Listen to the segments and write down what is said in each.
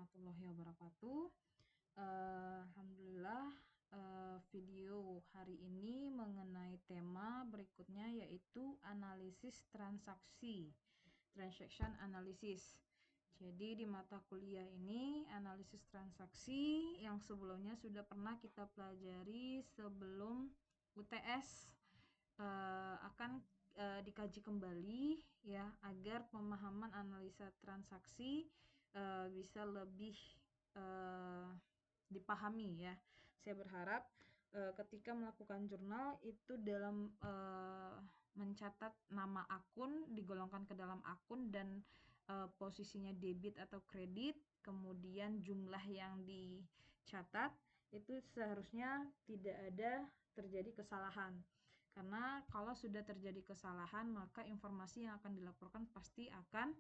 warahmatullahi wabarakatuh. Alhamdulillah, video hari ini mengenai tema berikutnya yaitu analisis transaksi, transaction analysis. Jadi di mata kuliah ini analisis transaksi yang sebelumnya sudah pernah kita pelajari sebelum UTS akan dikaji kembali ya, agar pemahaman analisa transaksi bisa lebih dipahami ya. Saya berharap ketika melakukan jurnal itu dalam mencatat nama akun digolongkan ke dalam akun dan posisinya debit atau kredit, kemudian jumlah yang dicatat itu seharusnya tidak ada terjadi kesalahan. Karena kalau sudah terjadi kesalahan, maka informasi yang akan dilaporkan pasti akan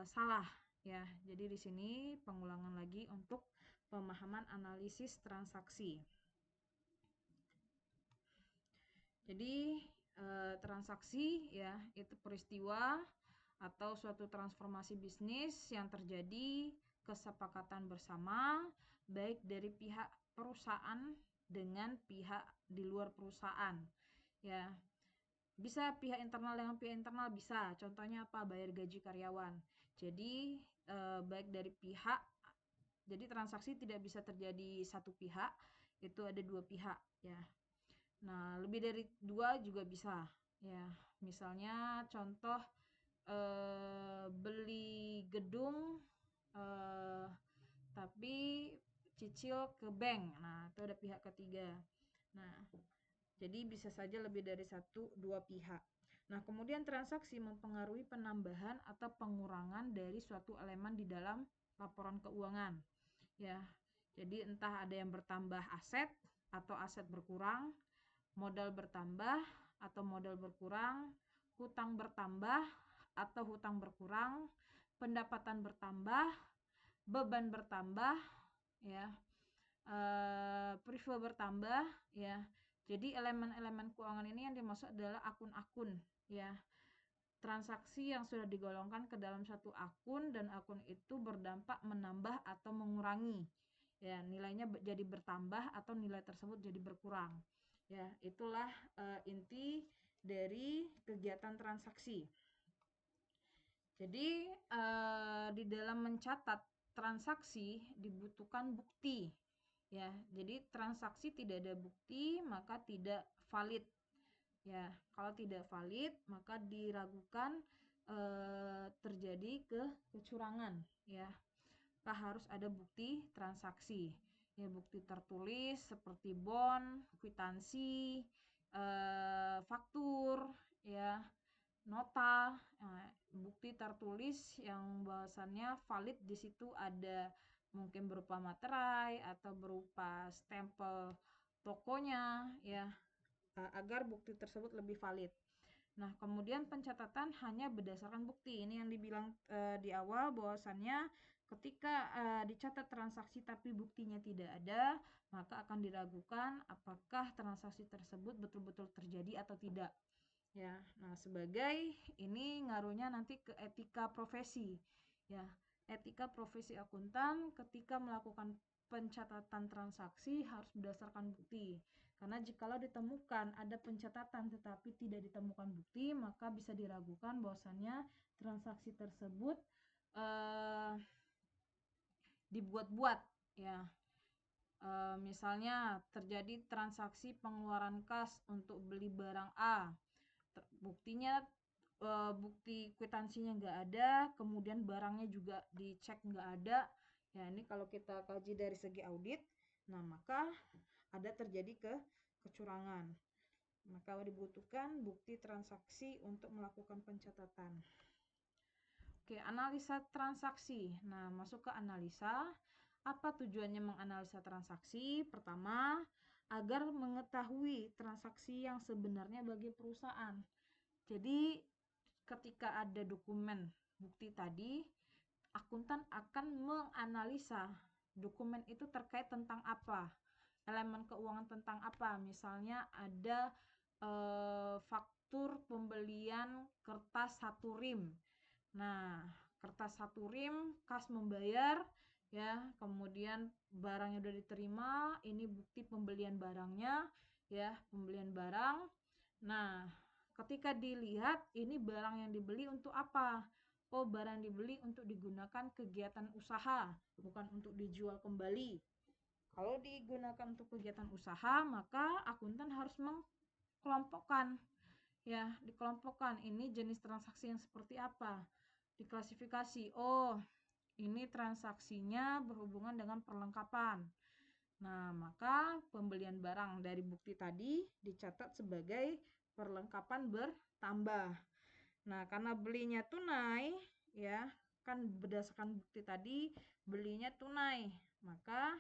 salah ya. Jadi di sini pengulangan lagi untuk pemahaman analisis transaksi. Jadi transaksi ya itu peristiwa atau suatu transformasi bisnis yang terjadi kesepakatan bersama baik dari pihak perusahaan dengan pihak di luar perusahaan ya. Bisa pihak internal dengan pihak internal, bisa. Contohnya apa? Bayar gaji karyawan. Jadi baik dari pihak, jadi transaksi tidak bisa terjadi satu pihak, itu ada dua pihak ya. Nah, lebih dari dua juga bisa ya. Misalnya contoh beli gedung tapi cicil ke bank. Nah, itu ada pihak ketiga. Nah, jadi bisa saja lebih dari satu dua pihak. Nah, kemudian transaksi mempengaruhi penambahan atau pengurangan dari suatu elemen di dalam laporan keuangan. Ya. Jadi entah ada yang bertambah aset atau aset berkurang, modal bertambah atau modal berkurang, hutang bertambah atau hutang berkurang, pendapatan bertambah, beban bertambah, ya, prefer bertambah, ya. Jadi elemen-elemen keuangan ini yang dimaksud adalah akun-akun, ya. Transaksi yang sudah digolongkan ke dalam satu akun dan akun itu berdampak menambah atau mengurangi. Ya, nilainya jadi bertambah atau nilai tersebut jadi berkurang. Ya, itulah inti dari kegiatan transaksi. Jadi di dalam mencatat transaksi dibutuhkan bukti. Ya, jadi transaksi tidak ada bukti maka tidak valid. Ya, kalau tidak valid maka diragukan terjadi kecurangan. Ya, maka harus ada bukti transaksi. Ya, bukti tertulis seperti bond, kwitansi, faktur, ya, nota, bukti tertulis yang bahwasannya valid di situ ada mungkin berupa materai atau berupa stempel tokonya ya, agar bukti tersebut lebih valid. Nah, kemudian pencatatan hanya berdasarkan bukti. Ini yang dibilang di awal bahwasannya ketika dicatat transaksi tapi buktinya tidak ada, maka akan diragukan apakah transaksi tersebut betul-betul terjadi atau tidak. Ya, nah sebagai ini ngaruhnya nanti ke etika profesi. Ya, etika profesi akuntan ketika melakukan pencatatan transaksi harus berdasarkan bukti. Karena jikalau ditemukan ada pencatatan tetapi tidak ditemukan bukti, maka bisa diragukan bahwasannya transaksi tersebut dibuat-buat ya. Misalnya terjadi transaksi pengeluaran kas untuk beli barang A. Buktinya bukti kwitansinya nggak ada, kemudian barangnya juga dicek nggak ada. Ya, ini kalau kita kaji dari segi audit, nah maka ada terjadi kecurangan. Maka dibutuhkan bukti transaksi untuk melakukan pencatatan. Oke, analisa transaksi. Nah, masuk ke analisa. Apa tujuannya menganalisa transaksi? Pertama, agar mengetahui transaksi yang sebenarnya bagi perusahaan. Jadi, ketika ada dokumen bukti tadi, akuntan akan menganalisa dokumen itu terkait tentang apa, elemen keuangan tentang apa. Misalnya ada faktur pembelian kertas 1 rim. Nah, kertas 1 rim, kas membayar, ya, kemudian barangnya udah diterima, ini bukti pembelian barangnya, ya, pembelian barang. Nah, ketika dilihat ini barang yang dibeli untuk apa? Oh, barang dibeli untuk digunakan kegiatan usaha, bukan untuk dijual kembali. Kalau digunakan untuk kegiatan usaha, maka akuntan harus mengkelompokkan, ya, dikelompokkan ini jenis transaksi yang seperti apa. Diklasifikasi. Oh, ini transaksinya berhubungan dengan perlengkapan. Nah, maka pembelian barang dari bukti tadi dicatat sebagai perlengkapan bertambah. Nah, karena belinya tunai, ya, kan berdasarkan bukti tadi belinya tunai, maka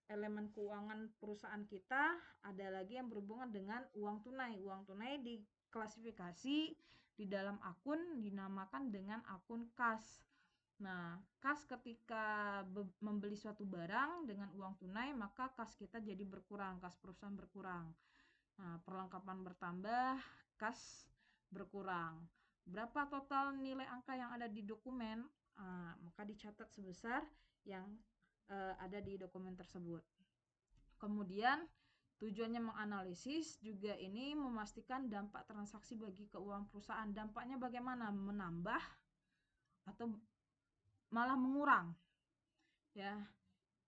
elemen keuangan perusahaan kita ada lagi yang berhubungan dengan uang tunai. Uang tunai diklasifikasi di dalam akun dinamakan dengan akun kas. Nah, kas ketika membeli suatu barang dengan uang tunai, maka kas kita jadi berkurang, kas perusahaan berkurang. Nah, perlengkapan bertambah, kas berkurang. Berapa total nilai angka yang ada di dokumen? Maka dicatat sebesar yang ada di dokumen tersebut. Kemudian tujuannya menganalisis juga ini memastikan dampak transaksi bagi keuangan perusahaan. Dampaknya bagaimana? Menambah atau malah mengurang, ya.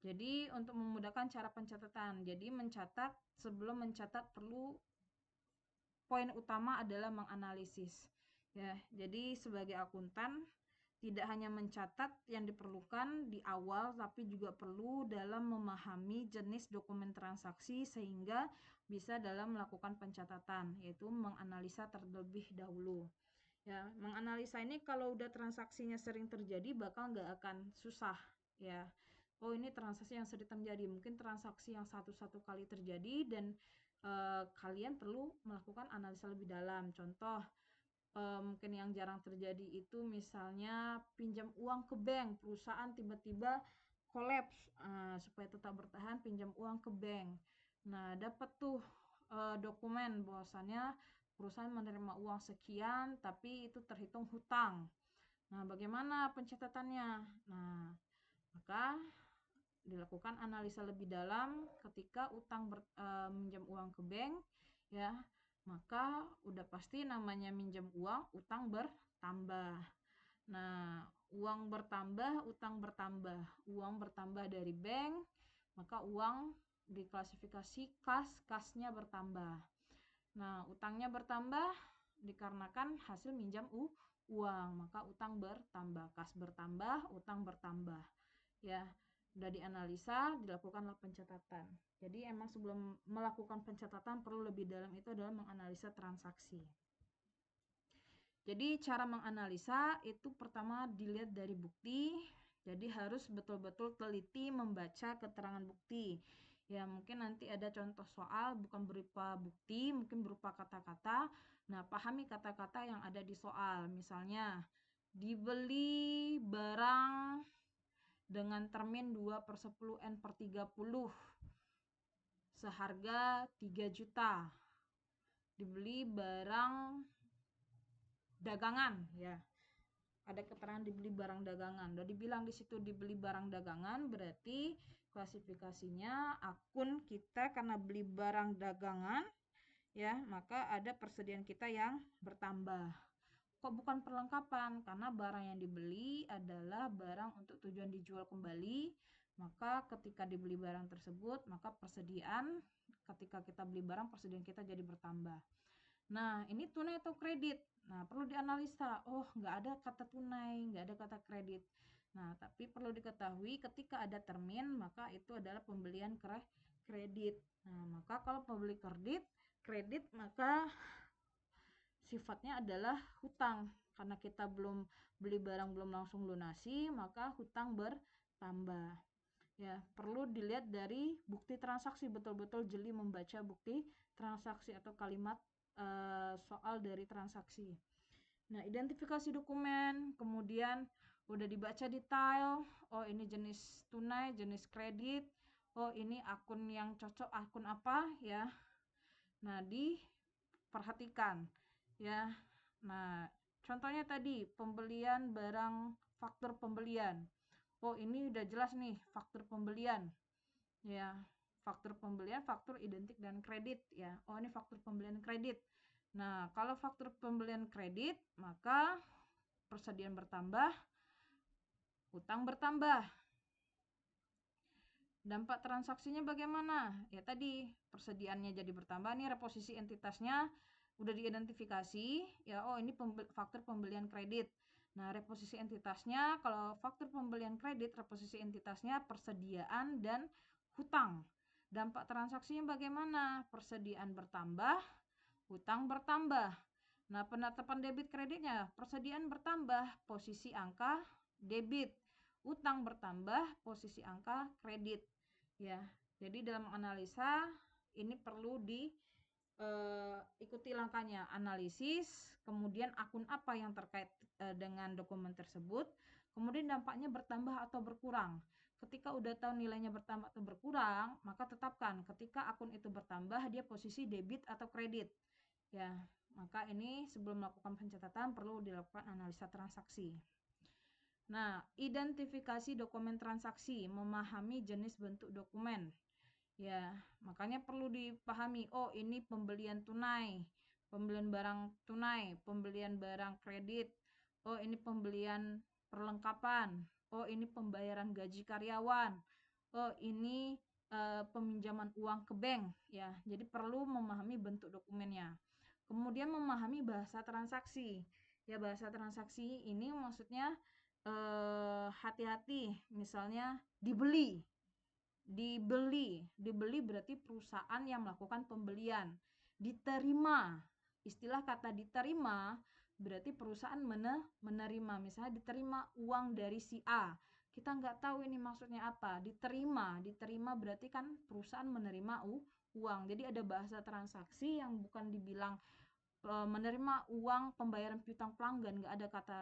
Jadi untuk memudahkan cara pencatatan, jadi mencatat, sebelum mencatat perlu poin utama adalah menganalisis, ya. Jadi sebagai akuntan tidak hanya mencatat yang diperlukan di awal, tapi juga perlu dalam memahami jenis dokumen transaksi sehingga bisa dalam melakukan pencatatan, yaitu menganalisa terlebih dahulu. Ya, menganalisa ini kalau udah transaksinya sering terjadi bakal nggak akan susah, ya. Oh, ini transaksi yang sering terjadi, mungkin transaksi yang satu kali terjadi dan kalian perlu melakukan analisa lebih dalam. Contoh, mungkin yang jarang terjadi itu misalnya pinjam uang ke bank, perusahaan tiba-tiba kolaps, supaya tetap bertahan pinjam uang ke bank. Nah, dapat tuh dokumen bahwasannya perusahaan menerima uang sekian tapi itu terhitung hutang. Nah, bagaimana pencatatannya? Nah, maka dilakukan analisa lebih dalam ketika minjam uang ke bank, ya, maka udah pasti namanya minjam uang, utang bertambah. Nah, uang bertambah, utang bertambah. Uang bertambah dari bank, maka uang diklasifikasi kas, kasnya bertambah. Nah, utangnya bertambah dikarenakan hasil minjam uang, maka utang bertambah, kas bertambah, utang bertambah. Ya, udah dianalisa, dilakukanlah pencatatan. Jadi emang sebelum melakukan pencatatan perlu lebih dalam, itu adalah menganalisa transaksi. Jadi cara menganalisa itu pertama dilihat dari bukti. Jadi harus betul-betul teliti membaca keterangan bukti. Ya, mungkin nanti ada contoh soal bukan berupa bukti, mungkin berupa kata-kata. Nah, pahami kata-kata yang ada di soal. Misalnya, dibeli barang dengan termin 2/10 N/30 seharga 3 juta. Dibeli barang dagangan, ya. Ada keterangan dibeli barang dagangan. Udah dibilang di situ dibeli barang dagangan, berarti klasifikasinya akun kita karena beli barang dagangan, ya, maka ada persediaan kita yang bertambah. Kok bukan perlengkapan? Karena barang yang dibeli adalah barang untuk tujuan dijual kembali, maka ketika dibeli barang tersebut, maka persediaan ketika kita beli barang, persediaan kita jadi bertambah. Nah, ini tunai atau kredit? Nah, perlu dianalisa. Oh, nggak ada kata tunai, nggak ada kata kredit. Nah, tapi perlu diketahui ketika ada termin, maka itu adalah pembelian kredit. Nah, maka kalau pembeli kredit, maka sifatnya adalah hutang. Karena kita belum beli barang, belum langsung lunasi, maka hutang bertambah. Ya, perlu dilihat dari bukti transaksi, betul-betul jeli membaca bukti transaksi atau kalimat soal dari transaksi. Nah, identifikasi dokumen, kemudian udah dibaca detail, oh ini jenis tunai, jenis kredit, oh ini akun yang cocok, akun apa, ya. Nah, diperhatikan, ya. Nah, Contohnya tadi pembelian barang, faktur pembelian. Oh, ini udah jelas nih faktur pembelian. Ya, faktur pembelian, faktur identik dan kredit ya. Oh, ini faktur pembelian kredit. Nah, kalau faktur pembelian kredit, maka persediaan bertambah, utang bertambah. Dampak transaksinya bagaimana? Ya tadi, persediaannya jadi bertambah nih, reposisi entitasnya udah diidentifikasi. Ya, oh ini faktur pembelian kredit. Nah, reposisi entitasnya, kalau faktur pembelian kredit, reposisi entitasnya persediaan dan hutang. Dampak transaksinya bagaimana? Persediaan bertambah, hutang bertambah. Nah, penetapan debit kreditnya, persediaan bertambah, posisi angka debit. Utang bertambah, posisi angka kredit. Ya, jadi dalam analisa ini perlu ikuti langkahnya, analisis, kemudian akun apa yang terkait dengan dokumen tersebut, kemudian dampaknya bertambah atau berkurang. Ketika udah tahu nilainya bertambah atau berkurang, maka tetapkan ketika akun itu bertambah dia posisi debit atau kredit. Ya, maka ini sebelum melakukan pencatatan perlu dilakukan analisa transaksi. Nah, identifikasi dokumen transaksi, memahami jenis bentuk dokumen. Ya, makanya perlu dipahami, oh ini pembelian tunai, pembelian barang tunai, pembelian barang kredit, oh ini pembelian perlengkapan, oh ini pembayaran gaji karyawan, oh ini peminjaman uang ke bank, ya. Jadi perlu memahami bentuk dokumennya. Kemudian memahami bahasa transaksi. Ya, bahasa transaksi ini maksudnya hati-hati, misalnya dibeli berarti perusahaan yang melakukan pembelian. Diterima, istilah kata diterima berarti perusahaan menerima, misalnya diterima uang dari si A, kita nggak tahu ini maksudnya apa. Diterima berarti kan perusahaan menerima uang. Jadi ada bahasa transaksi yang bukan dibilang menerima uang pembayaran piutang pelanggan, nggak ada kata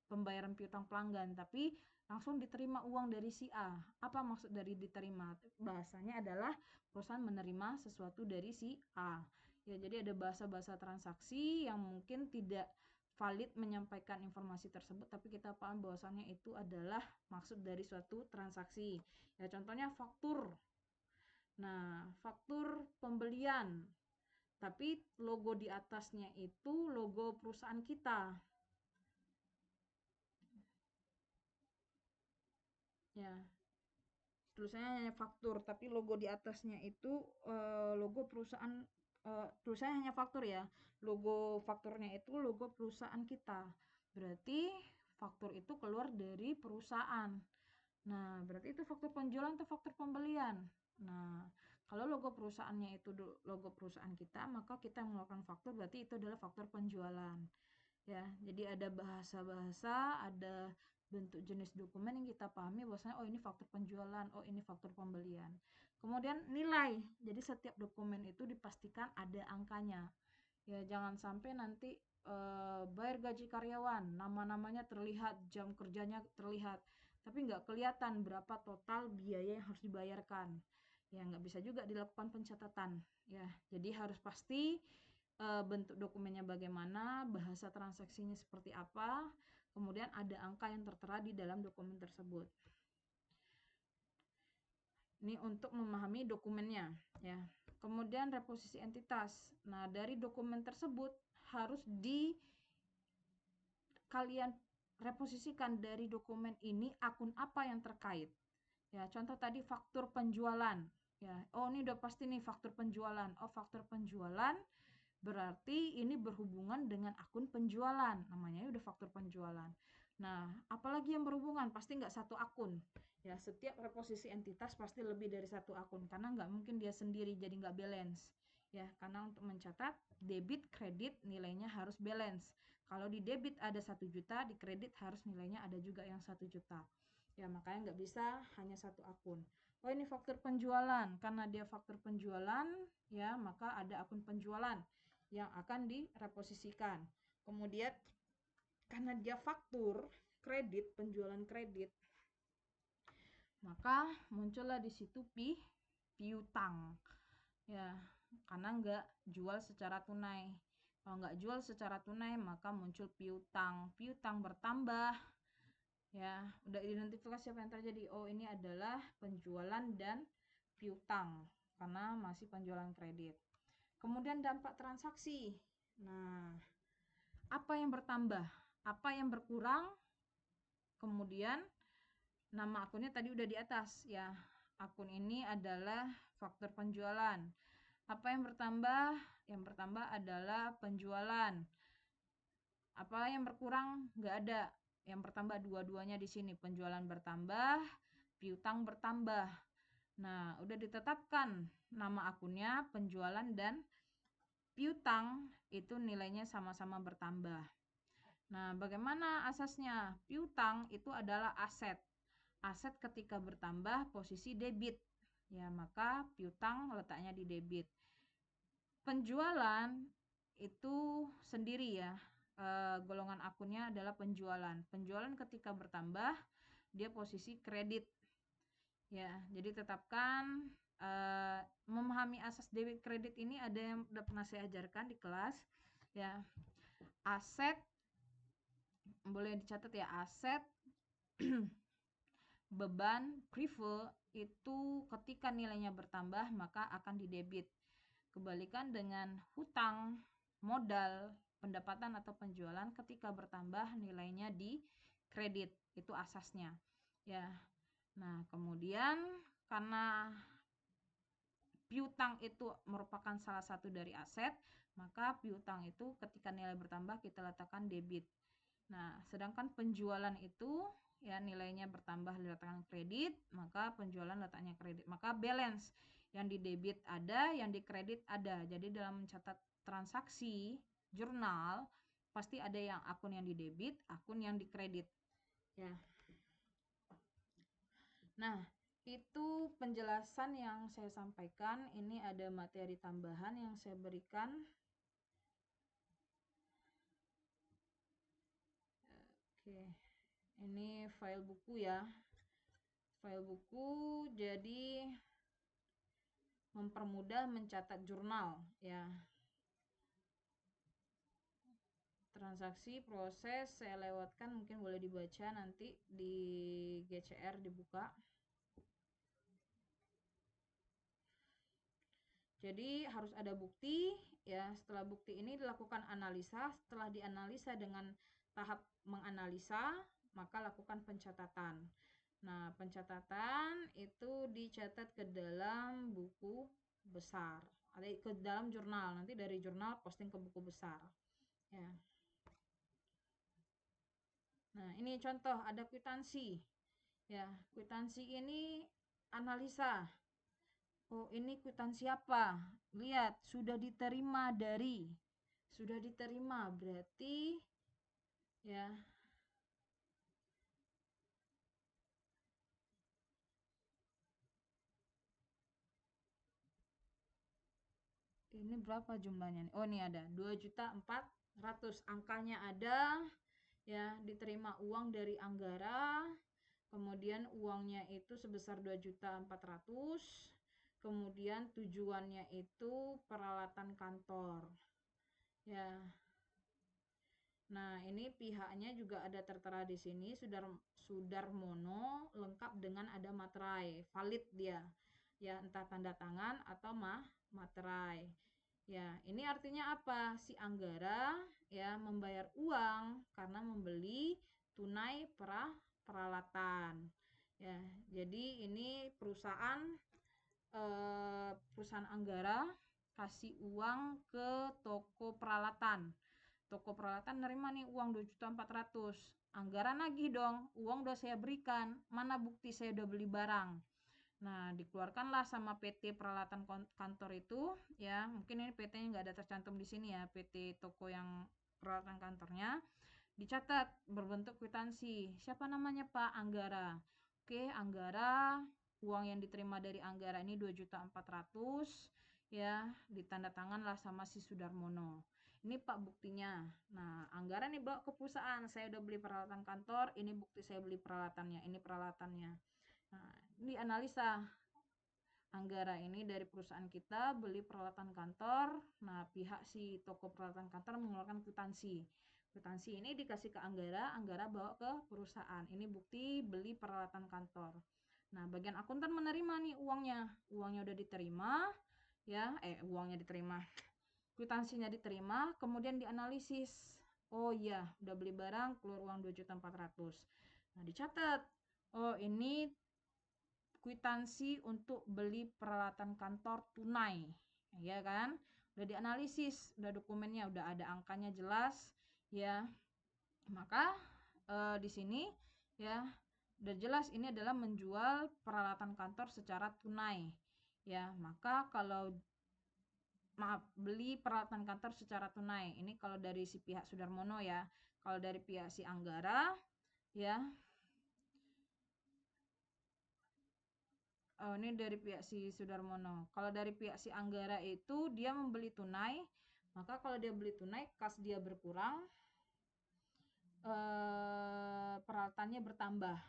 pembayaran piutang pelanggan, tapi langsung diterima uang dari si A. Apa maksud dari diterima? Bahasanya adalah perusahaan menerima sesuatu dari si A. Ya, jadi ada bahasa-bahasa transaksi yang mungkin tidak valid menyampaikan informasi tersebut, tapi kita paham bahwasannya itu adalah maksud dari suatu transaksi. Ya, contohnya faktur. Nah, faktur pembelian, tapi logo di atasnya itu logo perusahaan kita. Ya, tulisannya hanya faktur, tapi logo di atasnya itu logo perusahaan, tulisannya hanya faktur ya. Logo fakturnya itu logo perusahaan kita. Berarti faktur itu keluar dari perusahaan. Nah, berarti itu faktur penjualan atau faktur pembelian. Nah, kalau logo perusahaannya itu logo perusahaan kita, maka kita mengeluarkan faktur berarti itu adalah faktur penjualan. Ya, jadi ada bahasa-bahasa, ada bentuk jenis dokumen yang kita pahami bahwasanya oh ini faktur penjualan, oh ini faktur pembelian. Kemudian nilai. Jadi setiap dokumen itu dipastikan ada angkanya. Ya, jangan sampai nanti bayar gaji karyawan, nama-namanya terlihat, jam kerjanya terlihat, tapi nggak kelihatan berapa total biaya yang harus dibayarkan. Ya, nggak bisa juga dilakukan pencatatan. Ya, jadi harus pasti bentuk dokumennya bagaimana, bahasa transaksinya seperti apa, kemudian ada angka yang tertera di dalam dokumen tersebut. Ini untuk memahami dokumennya, ya. Kemudian reposisi entitas. Nah, dari dokumen tersebut harus kalian reposisikan dari dokumen ini akun apa yang terkait. Ya, contoh tadi faktur penjualan. Ya, oh ini udah pasti nih faktur penjualan. Oh, faktur penjualan berarti ini berhubungan dengan akun penjualan. Namanya udah faktur penjualan. Nah, apalagi yang berhubungan? Pasti nggak satu akun. Ya, setiap reposisi entitas pasti lebih dari satu akun. Karena nggak mungkin dia sendiri jadi nggak balance. Ya, karena untuk mencatat debit, kredit nilainya harus balance. Kalau di debit ada 1 juta, di kredit harus nilainya ada juga yang 1 juta. Ya, makanya nggak bisa hanya satu akun. Oh, ini faktur penjualan. Karena dia faktur penjualan, ya, maka ada akun penjualan yang akan direposisikan. Kemudian karena dia faktur kredit, penjualan kredit, maka muncullah di situ piutang. Ya, karena nggak jual secara tunai. Kalau nggak jual secara tunai, maka muncul piutang. Piutang bertambah. Ya, udah identifikasi apa yang terjadi. Oh, ini adalah penjualan dan piutang karena masih penjualan kredit. Kemudian dampak transaksi. Nah, apa yang bertambah? Apa yang berkurang? Kemudian nama akunnya tadi udah di atas ya. Akun ini adalah faktor penjualan. Apa yang bertambah? Yang bertambah adalah penjualan. Apa yang berkurang? Nggak ada. Yang bertambah dua-duanya di sini. Penjualan bertambah, piutang bertambah. Nah, udah ditetapkan nama akunnya, penjualan dan piutang itu nilainya sama-sama bertambah. Nah, bagaimana asasnya? Piutang itu adalah aset. Aset ketika bertambah posisi debit. Ya, maka piutang letaknya di debit. Penjualan itu sendiri ya. Golongan akunnya adalah penjualan. Penjualan ketika bertambah dia posisi kredit. Ya, jadi tetapkan memahami asas debit kredit ini ada yang udah pernah saya ajarkan di kelas ya. Aset boleh dicatat ya, aset beban privilege itu ketika nilainya bertambah maka akan didebit. Kebalikan dengan hutang, modal, pendapatan atau penjualan ketika bertambah nilainya di kredit. Itu asasnya. Ya. Nah, kemudian karena piutang itu merupakan salah satu dari aset, maka piutang itu ketika nilai bertambah kita letakkan debit. Nah, sedangkan penjualan itu ya nilainya bertambah letakkan kredit, maka penjualan letaknya kredit. Maka balance yang di debit ada, yang di kredit ada. Jadi dalam mencatat transaksi jurnal pasti ada yang akun yang di debit, akun yang di kredit. Ya. Nah, itu penjelasan yang saya sampaikan. Ini ada materi tambahan yang saya berikan. Oke, ini file buku ya. File buku jadi mempermudah mencatat jurnal ya. Transaksi proses saya lewatkan, mungkin boleh dibaca nanti di GCR dibuka. Jadi harus ada bukti ya. Setelah bukti ini dilakukan analisa. Setelah dianalisa dengan tahap menganalisa, maka lakukan pencatatan. Nah, pencatatan itu dicatat ke dalam buku besar, ada ke dalam jurnal. Nanti dari jurnal posting ke buku besar. Ya. Nah, ini contoh ada kwitansi. Ya, kwitansi ini analisa. Oh, ini kwitansi apa? Lihat, sudah diterima dari. Sudah diterima berarti ya. Ini berapa jumlahnya nih? Oh, ini ada 2.400.000. Angkanya ada ya, diterima uang dari Anggara. Kemudian uangnya itu sebesar 2.400.000. Kemudian tujuannya itu peralatan kantor. Ya. Nah, ini pihaknya juga ada tertera di sini, Sudarmono, lengkap dengan ada materai, valid dia. Ya, entah tanda tangan atau materai. Ya, ini artinya apa? Si Anggara ya membayar uang karena membeli tunai peralatan. Ya, jadi ini perusahaan Anggara kasih uang ke toko peralatan. Toko peralatan nerima nih uang 2.400.000. Anggara nagih dong, uang udah saya berikan, mana bukti saya udah beli barang. Nah, dikeluarkanlah sama PT peralatan kantor itu ya. Mungkin ini PT-nya nggak ada tercantum di sini ya, PT toko yang peralatan kantornya. Dicatat berbentuk kwitansi. Siapa namanya Pak? Anggara. Oke, Anggara, uang yang diterima dari Anggara ini 2.400.000 ya, ditandatanganlah sama si Sudarmono. Ini Pak buktinya. Nah, Anggara nih bawa ke perusahaan, saya udah beli peralatan kantor, ini bukti saya beli peralatannya, ini peralatannya. Nah, ini analisa Anggara ini dari perusahaan kita beli peralatan kantor. Nah, pihak si toko peralatan kantor mengeluarkan kwitansi. Kwitansi ini dikasih ke Anggara, Anggara bawa ke perusahaan. Ini bukti beli peralatan kantor. Nah, bagian akuntan menerima nih uangnya. Uangnya udah diterima, ya, uangnya diterima. Kwitansinya diterima, kemudian dianalisis. Oh iya, udah beli barang, keluar uang 2.400.000. Nah, dicatat. Oh, ini kwitansi untuk beli peralatan kantor tunai, ya kan? Udah dianalisis, udah dokumennya, udah ada angkanya jelas, ya. Maka di sini, ya, udah jelas ini adalah menjual peralatan kantor secara tunai, ya. Maka kalau beli peralatan kantor secara tunai, ini kalau dari si pihak Sudarmono ya. Kalau dari pihak si Anggara, ya. Oh, ini dari pihak si Sudarmono. Kalau dari pihak si Anggara itu dia membeli tunai, maka kalau dia beli tunai, kas dia berkurang, peralatannya bertambah,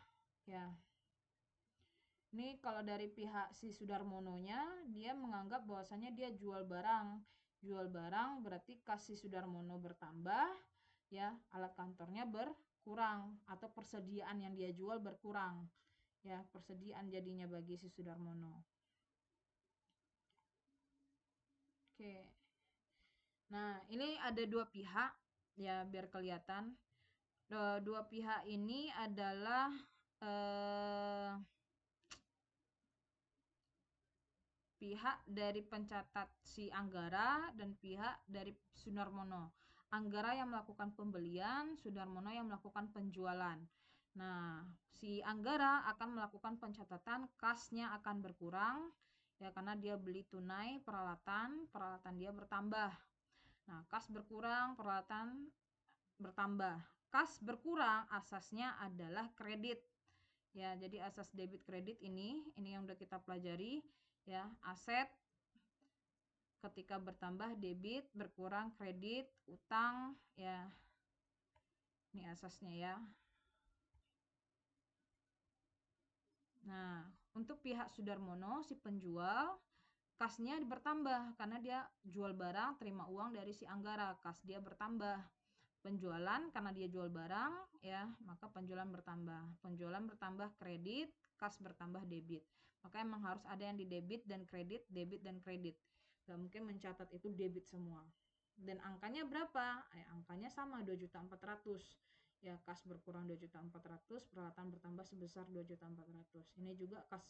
ya. Ini kalau dari pihak si Sudarmononya, dia menganggap bahwasanya dia jual barang. Jual barang berarti kas si Sudarmono bertambah, ya, alat kantornya berkurang atau persediaan yang dia jual berkurang. Ya, persediaan jadinya bagi si Sudarmono. Oke. Nah, ini ada dua pihak, ya, biar kelihatan. Dua pihak ini adalah pihak dari pencatat si Anggara dan pihak dari Sudarmono. Anggara yang melakukan pembelian, Sudarmono yang melakukan penjualan. Nah, si Anggara akan melakukan pencatatan, kasnya akan berkurang, ya, karena dia beli tunai peralatan dia bertambah. Nah, kas berkurang, peralatan bertambah. Kas berkurang, asasnya adalah kredit. Ya, jadi asas debit kredit ini yang udah kita pelajari, ya. Aset ketika bertambah debit, berkurang kredit, utang, ya. Ini asasnya, ya. Nah, untuk pihak Sudarmono si penjual, kasnya bertambah karena dia jual barang, terima uang dari si Anggara, kas dia bertambah. Penjualan karena dia jual barang, ya, maka penjualan bertambah. Penjualan bertambah kredit, kas bertambah debit. Maka emang harus ada yang di debit dan kredit, debit dan kredit. Gak mungkin mencatat itu debit semua. Dan angkanya berapa? Angkanya sama 2.400.000. Ya, kas berkurang 2.400.000, peralatan bertambah sebesar 2.400.000. Ini juga kas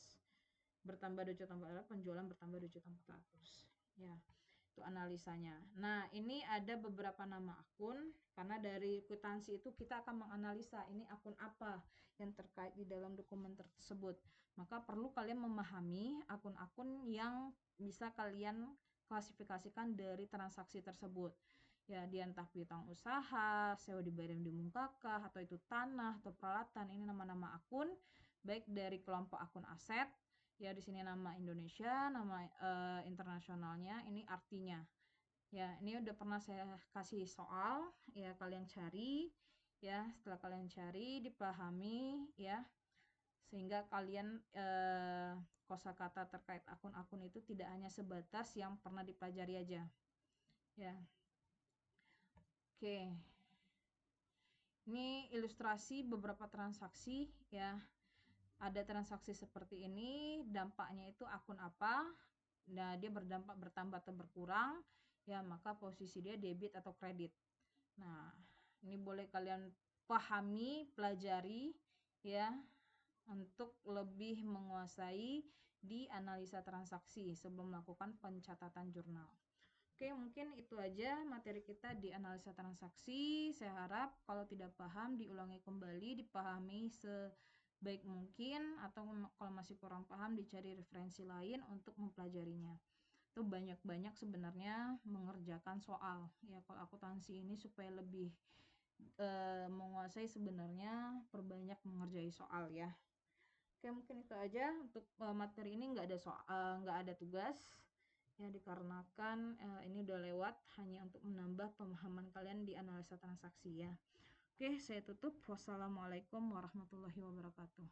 bertambah 2.400.000, penjualan bertambah 2.400.000. Ya, itu analisanya. Nah, ini ada beberapa nama akun, karena dari kwitansi itu kita akan menganalisa ini akun apa yang terkait di dalam dokumen tersebut. Maka perlu kalian memahami akun-akun yang bisa kalian klasifikasikan dari transaksi tersebut. Ya, dia entah piutang usaha, sewa dibayar yang dimungkakah, atau itu tanah atau peralatan. Ini nama-nama akun, baik dari kelompok akun aset. Ya, di sini nama Indonesia, nama internasionalnya, ini artinya. Ya, ini udah pernah saya kasih soal, ya, kalian cari, ya. Setelah kalian cari, dipahami, ya, sehingga kalian kosakata terkait akun-akun itu tidak hanya sebatas yang pernah dipelajari aja, ya. Oke, ini ilustrasi beberapa transaksi, ya. Ada transaksi seperti ini, dampaknya itu akun apa? Nah, dia berdampak bertambah atau berkurang, ya, maka posisi dia debit atau kredit. Nah, ini boleh kalian pahami, pelajari, ya, untuk lebih menguasai di analisa transaksi sebelum melakukan pencatatan jurnal. Oke, mungkin itu aja materi kita di analisa transaksi. Saya harap kalau tidak paham diulangi kembali, dipahami sebaik mungkin, atau kalau masih kurang paham dicari referensi lain untuk mempelajarinya. Itu banyak-banyak sebenarnya mengerjakan soal. Ya, kalau akuntansi ini supaya lebih menguasai, sebenarnya perbanyak mengerjai soal, ya. Oke, mungkin itu aja untuk materi ini. Nggak ada tugas, ya, dikarenakan ini udah lewat, hanya untuk menambah pemahaman kalian di analisa transaksi, ya. Oke, saya tutup. Wassalamualaikum warahmatullahi wabarakatuh.